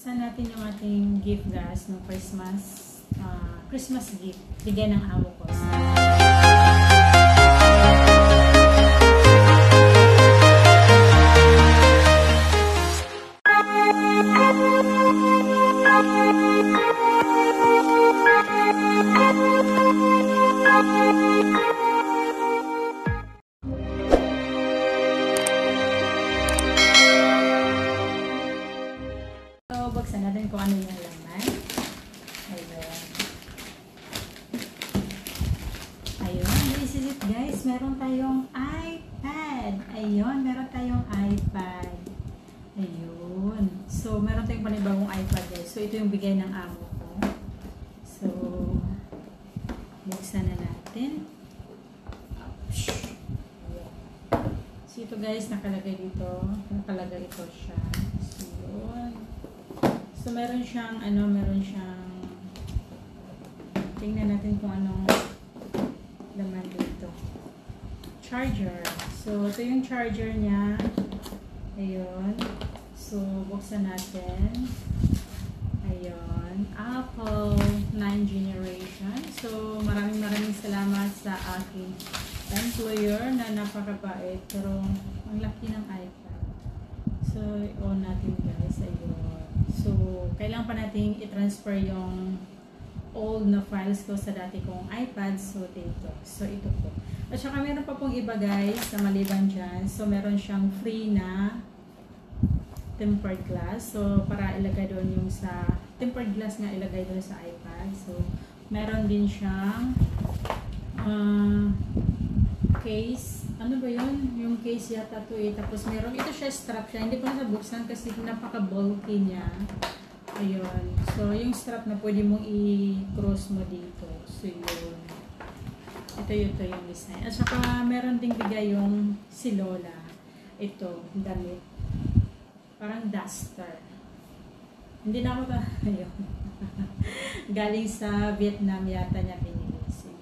buksan natin yung ating gift guys ng Christmas gift. Bigay ng amo ko. Buksan natin kung ano yung laman. Ayun. Ayun. This is it guys. Meron tayong iPad. Ayun. Meron tayong iPad. Ayun. So, meron tayong panibagong iPad guys. So, ito yung bigay ng amo ko. So, buksan na natin. So, ito guys, nakalagay dito. Nakalagay ito siya. So, yun. So, meron siyang, tingnan natin kung anong laman dito. Charger. So, ito yung charger niya. Ayun. So, buksan natin. Ayun. Apple 9 generation. So, maraming salamat sa aking employer na napakabait. Pero, ang laki ng iPad. So, on natin guys. Ayun. So, kailangan pa natin i-transfer yung old na files ko sa dati kong iPad. So, dito. So, ito po. At saka meron pa pong iba guys na maliban dyan. So, meron siyang free na tempered glass. So, para ilagay doon yung sa tempered glass nga ilagay doon sa iPad. So, meron din siyang case. Ano ba yun? Yung case yata to eh. Tapos meron, ito siya strap siya. Hindi ko na nabuksan kasi napaka-bulky niya. Ayun. So, yung strap na pwede mong i-cross mo dito. So, yun. Ito yung design. At saka, meron ding bigay yung si Lola. Ito, damit. Parang duster. Hindi na ako ayun. Galing sa Vietnam yata niya pinili. So,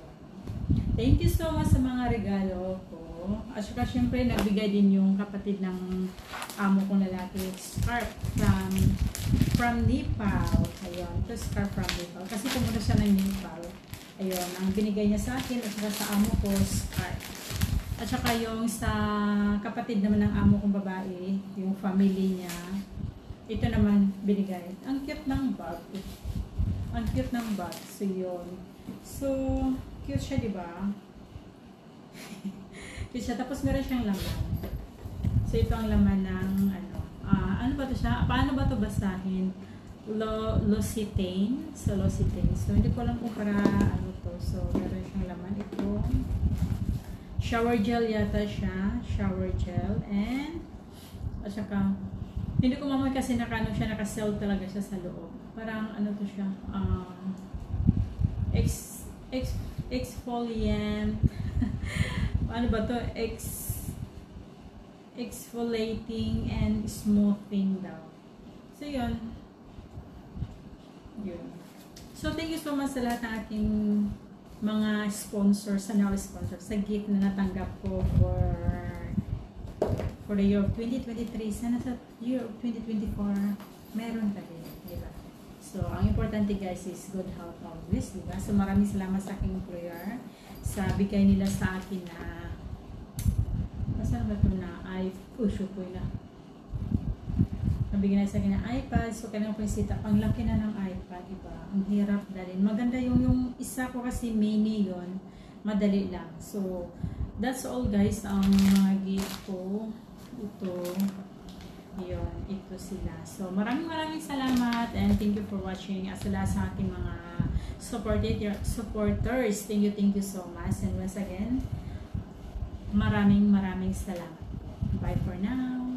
thank you so much sa mga regalo ko. At saka syempre nagbigay din yung kapatid ng amo kong lalaki, scarf from Nepal. Ayun, ito scarf from Nepal. Kasi pumunta siya ng Nepal. Ayun, ang binigay niya sa akin at saka sa amo ko, scarf. At saka yung sa kapatid naman ng amo kong babae, yung family niya, ito naman binigay. Ang cute ng bag. Ang cute ng bag. So, yun. So, cute siya, diba? Cute siya. Tapos meron siyang laman. So, ito ang laman ng, ano ba ito siya? Paano ba ito basahin? L'Occitane. So, L'Occitane. So, hindi ko alam kung para ano to. So, meron siyang laman. Ito. Shower gel yata siya. Shower gel. And, at saka, hindi ko mamoy kasi naka-sell talaga siya sa loob. Parang, ano to siya? Exfoliant. Ano ba to? Exfoliating and smoothing daw. So, yun. Yun. So, thank you so much sa lahat ng aking mga sponsors, sa gift na natanggap ko for the year of 2023. Sana sa year of 2024, meron pa din, diba? So, ang importante guys is good health always, diba? So, maraming salamat sa aking employer sa bigay nila sa akin na saan ba ito na nabigyan na sa akin ng iPad. So, kailangan ko isita. Ang laki na ng iPad, diba? Ang hirap dalhin. Maganda yung isa ko kasi mini yon, madali lang. So, that's all guys. Ang mga gift ko. Ito. Yun. Ito sila. So, maraming salamat and thank you for watching. As well as sa aking mga supporters. Thank you so much. And once again, maraming salamat. Bye for now.